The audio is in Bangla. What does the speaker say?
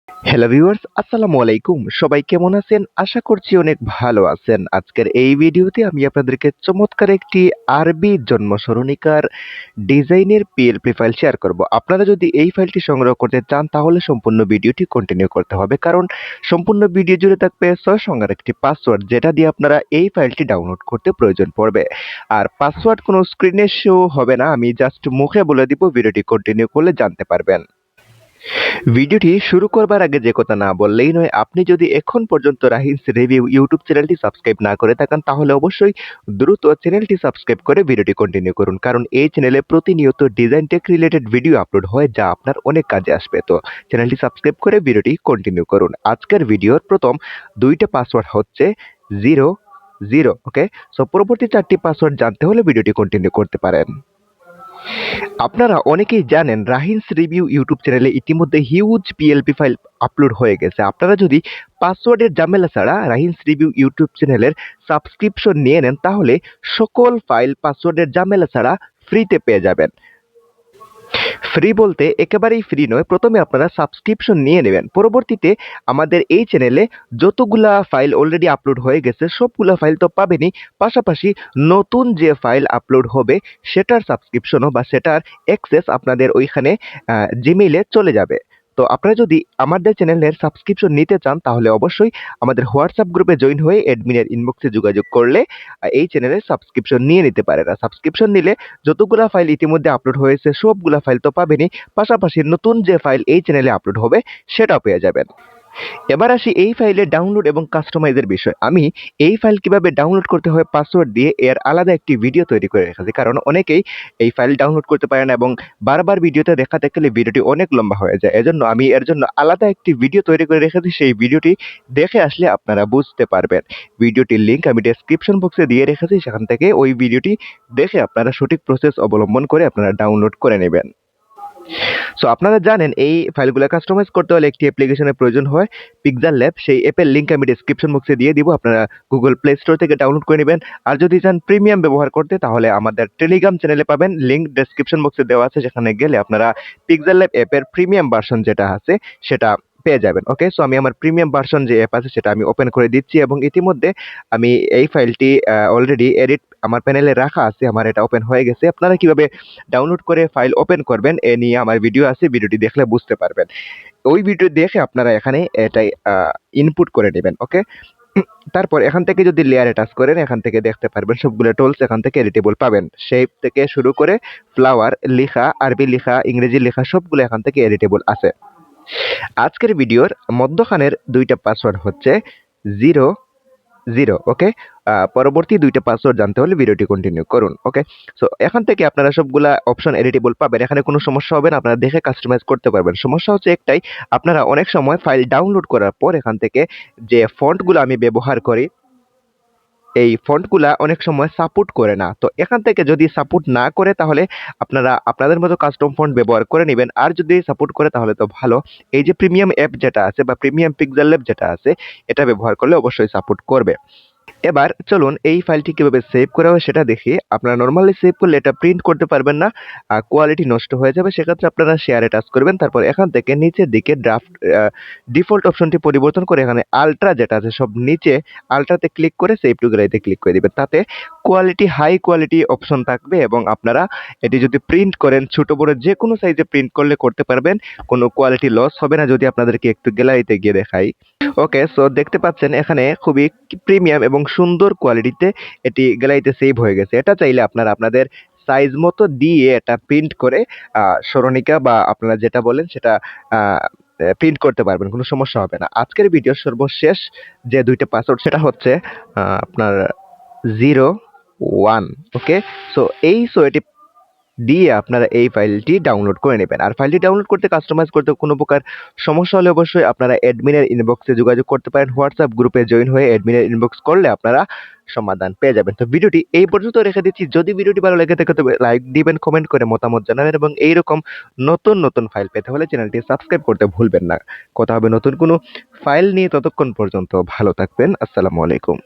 হ্যালো ভিউয়ার্স, আসসালামু আলাইকুম। সবাই কেমন আছেন? আশা করছি অনেক ভালো আছেন। আজকের এই ভিডিওতে আমি আপনাদেরকে চমৎকার একটি আরবি জন্ম সরণিকার ডিজাইনের পিএলপি ফাইল শেয়ার করব। আপনারা যদি এই ফাইলটি সংগ্রহ করতে চান তাহলে সম্পূর্ণ ভিডিওটি কন্টিনিউ করতে হবে, কারণ সম্পূর্ণ ভিডিও জুড়ে থাকবে 6 সংখ্যার একটি পাসওয়ার্ড, যেটা দিয়ে আপনারা এই ফাইলটি ডাউনলোড করতে প্রয়োজন পড়বে। আর পাসওয়ার্ড কোনো স্ক্রিনে শো হবে না, আমি জাস্ট মুখে বলে দিব, ভিডিওটি কন্টিনিউ করলে জানতে পারবেন। ভিডিওটি শুরু করবার আগে যে কথা না বললেই নয়, আপনি যদি এখন পর্যন্ত রাহিনস রিভিউ ইউটিউব চ্যানেলটি সাবস্ক্রাইব না করে থাকেন তাহলে অবশ্যই দ্রুত চ্যানেলটি সাবস্ক্রাইব করে ভিডিওটি কন্টিনিউ করুন, কারণ এই চ্যানেলে প্রতিনিয়ত design tech related video upload হয় যা আপনার অনেক কাজে আসবে। তো চ্যানেলটি সাবস্ক্রাইব করে ভিডিওটি কন্টিনিউ করুন। আজকের ভিডিওর প্রথম দুইটা পাসওয়ার্ড হচ্ছে 00। ওকে, সো পরবর্তী 4টি পাসওয়ার্ড জানতে হলে ভিডিওটি কন্টিনিউ করতে পারেন। আপনারা অনেকেই জানেন রাহিনস রিভিউ ইউটিউব চ্যানেলে ইতিমধ্যে হিউজ পিএলপি ফাইল আপলোড হয়ে গেছে। আপনারা যদি পাসওয়ার্ডের ঝামেলা ছাড়া রাহিনস রিভিউ ইউটিউব চ্যানেলের সাবস্ক্রিপশন নিয়ে নেন তাহলে সকল ফাইল পাসওয়ার্ডের ঝামেলা ছাড়া ফ্রিতে পেয়ে যাবেন। ফ্রি বলতে একেবারেই ফ্রি নয়, প্রথমে আপনারা সাবস্ক্রিপশন নিয়ে নেবেন। পরবর্তীতে আমাদের এই চ্যানেলে যতগুলা ফাইল অলরেডি আপলোড হয়ে গেছে সবগুলা ফাইল তো পাবেনই, পাশাপাশি নতুন যে ফাইল আপলোড হবে সেটার সাবস্ক্রিপশনও বা সেটার অ্যাক্সেস আপনাদের ওইখানে জিমেইলে চলে যাবে। তো আপনারা যদি আমাদের চ্যানেলের সাবস্ক্রিপশন নিতে চান তাহলে অবশ্যই আমাদের হোয়াটসঅ্যাপ গ্রুপে জয়েন হয়ে অ্যাডমিনের ইনবক্সে যোগাযোগ করলে এই চ্যানেলের সাবস্ক্রিপশন নিয়ে নিতে পারেন। আর সাবস্ক্রিপশন নিলে যতগুলা ফাইল ইতিমধ্যে আপলোড হয়েছে সবগুলা ফাইল তো পাবেনই, পাশাপাশি নতুন যে ফাইল এই চ্যানেলে আপলোড হবে সেটাও পেয়ে যাবেন। এবার আসি এই ফাইলের ডাউনলোড এবং কাস্টমাইজের বিষয়। আমি এই ফাইল কিভাবে ডাউনলোড করতে হয় পাসওয়ার্ড দিয়ে এর আলাদা একটি ভিডিও তৈরি করে রেখেছি, কারণ অনেকেই এই ফাইল ডাউনলোড করতে পারে না এবং বারবার ভিডিওতে দেখাতে গেলে ভিডিওটি অনেক লম্বা হয়ে যায়। এজন্য আমি এর জন্য আলাদা একটি ভিডিও তৈরি করে রেখেছি, সেই ভিডিওটি দেখে আসলে আপনারা বুঝতে পারবেন। ভিডিওটির লিঙ্ক আমি ডেসক্রিপশন বক্সে দিয়ে রেখেছি, সেখান থেকে ওই ভিডিওটি দেখে আপনারা সঠিক প্রসেস অবলম্বন করে আপনারা ডাউনলোড করে নেবেন। সো আপনারা জানেন এই ফাইলগুলো কাস্টমাইজ করতে হলে একটি অ্যাপ্লিকেশনের প্রয়োজন হয়, পিক্সেল ল্যাব। সেই অ্যাপের লিঙ্ক আমি ডেসক্রিপশন বক্সে দিয়ে দিব, আপনারা গুগল প্লে স্টোর থেকে ডাউনলোড করে নেবেন। আর যদি চান প্রিমিয়াম ব্যবহার করতে তাহলে আমাদের টেলিগ্রাম চ্যানেলে পাবেন, লিঙ্ক ডেসক্রিপশন বক্সে দেওয়া আছে, সেখানে গেলে আপনারা পিক্সেল ল্যাব অ্যাপের প্রিমিয়াম ভার্সন যেটা আছে সেটা পেয়ে যাবেন। ওকে, সো আমি আমার প্রিমিয়াম ভার্সন যে অ্যাপ আছে সেটা আমি ওপেন করে দিচ্ছি এবং ইতিমধ্যে আমি এই ফাইলটি অলরেডি এডিট আমার প্যানেলে রাখা আছে, আমার এটা ওপেন হয়ে গেছে। আপনারা কিভাবে ডাউনলোড করে ফাইল ওপেন করবেন এ নিয়ে আমার ভিডিও আছে, ভিডিওটি দেখলে বুঝতে পারবেন। ওই ভিডিও দেখে আপনারা এখানে এটাই ইনপুট করে নেবেন। ওকে, তারপর এখান থেকে যদি লেয়ারে টাচ করেন এখান থেকে দেখতে পারবেন সবগুলো টুলস এখান থেকে এডিটেবল পাবেন। শেপ থেকে শুরু করে ফ্লাওয়ার লেখা, আরবি লেখা, ইংরেজি লেখা সবগুলো এখান থেকে এডিটেবল আছে। আজকের ভিডিওর মধ্যখানের দুইটা পাসওয়ার্ড হচ্ছে 00। ওকে, পরবর্তী দুইটা পাসওয়ার্ড জানতে হলে ভিডিওটি কন্টিনিউ করুন। ওকে, সো এখান থেকে আপনারা সবগুলা অপশন এডিটেবল পাবেন, এখানে কোনো সমস্যা হবে না, আপনারা দেখে কাস্টমাইজ করতে পারবেন। সমস্যা হচ্ছে একটাই, আপনারা অনেক সময় ফাইল ডাউনলোড করার পর এখান থেকে যে ফন্টগুলো আমি ব্যবহার করি এই ফন্টগুলা অনেক সময় সাপোর্ট করে না। তো এখান থেকে যদি সাপোর্ট না করে তাহলে আপনারা আপনাদের মতো কাস্টম ফন্ট ব্যবহার করে নেবেন, আর যদি সাপোর্ট করে তাহলে তো ভালো। এই যে প্রিমিয়াম অ্যাপ যেটা আছে বা প্রিমিয়াম পিক্সেল ল্যাব যেটা আছে এটা ব্যবহার করলে অবশ্যই সাপোর্ট করবে। এবার চলুন এই ফাইলটি কিভাবে সেভ করা হয় সেটা দেখি। আপনারা নরমালি সেভ করলে এটা প্রিন্ট করতে পারবেন না, কোয়ালিটি নষ্ট হয়ে যাবে। সেক্ষেত্রে আপনারা শেয়ারে টাচ করবেন, তারপর এখান থেকে নিচের দিকে ড্রাফট ডিফল্ট অপশনটি পরিবর্তন করে এখানে আলট্রা যেটা আছে সব নিচে আলট্রাতে ক্লিক করে সেভ টু গ্যালারিতে ক্লিক করে দিবেন। তাতে কোয়ালিটি হাই কোয়ালিটি অপশন থাকবে এবং আপনারা এটি যদি প্রিন্ট করেন ছোট বড় যে কোনো সাইজে প্রিন্ট করলে করতে পারবেন, কোনো কোয়ালিটি লস হবে না। যদি আপনাদেরকে একটু গ্যালারিতে গিয়ে দেখাই। ওকে, সো দেখতে পাচ্ছেন এখানে খুবই প্রিমিয়াম এবং সুন্দর কোয়ালিটিতে এটি গ্যালারিতে সেভ হয়ে গেছে। এটা চাইলে আপনারা আপনাদের সাইজ মতো দিয়ে এটা প্রিন্ট করে স্মরণিকা বা আপনারা যেটা বলেন সেটা প্রিন্ট করতে পারবেন, কোনো সমস্যা হবে না। আজকের ভিডিওর সর্বশেষ যে দুইটা পাসওয়ার্ড সেটা হচ্ছে আপনার 01। ওকে, সো এটি দিয়ে আপনারা এই ফাইলটি ডাউনলোড করে নেবেন। আর ফাইলটি ডাউনলোড করতে কাস্টমাইজ করতে কোনো প্রকার সমস্যা হলে অবশ্যই আপনারা অ্যাডমিনের ইনবক্সে যোগাযোগ করতে পারেন, হোয়াটসঅ্যাপ গ্রুপে জয়েন হয়ে অ্যাডমিনের ইনবক্স করলে আপনারা সমাধান পেয়ে যাবেন। তো ভিডিওটি এই পর্যন্ত রেখে দিচ্ছি। যদি ভিডিওটি ভালো লেগে থাকে তবে লাইক দিবেন, কমেন্ট করে মতামত জানাবেন এবং এইরকম নতুন নতুন ফাইল পেতে হলে চ্যানেলটি সাবস্ক্রাইব করতে ভুলবেন না। কথা হবে নতুন কোনো ফাইল নিয়ে, ততক্ষণ পর্যন্ত ভালো থাকবেন। আসসালামু আলাইকুম।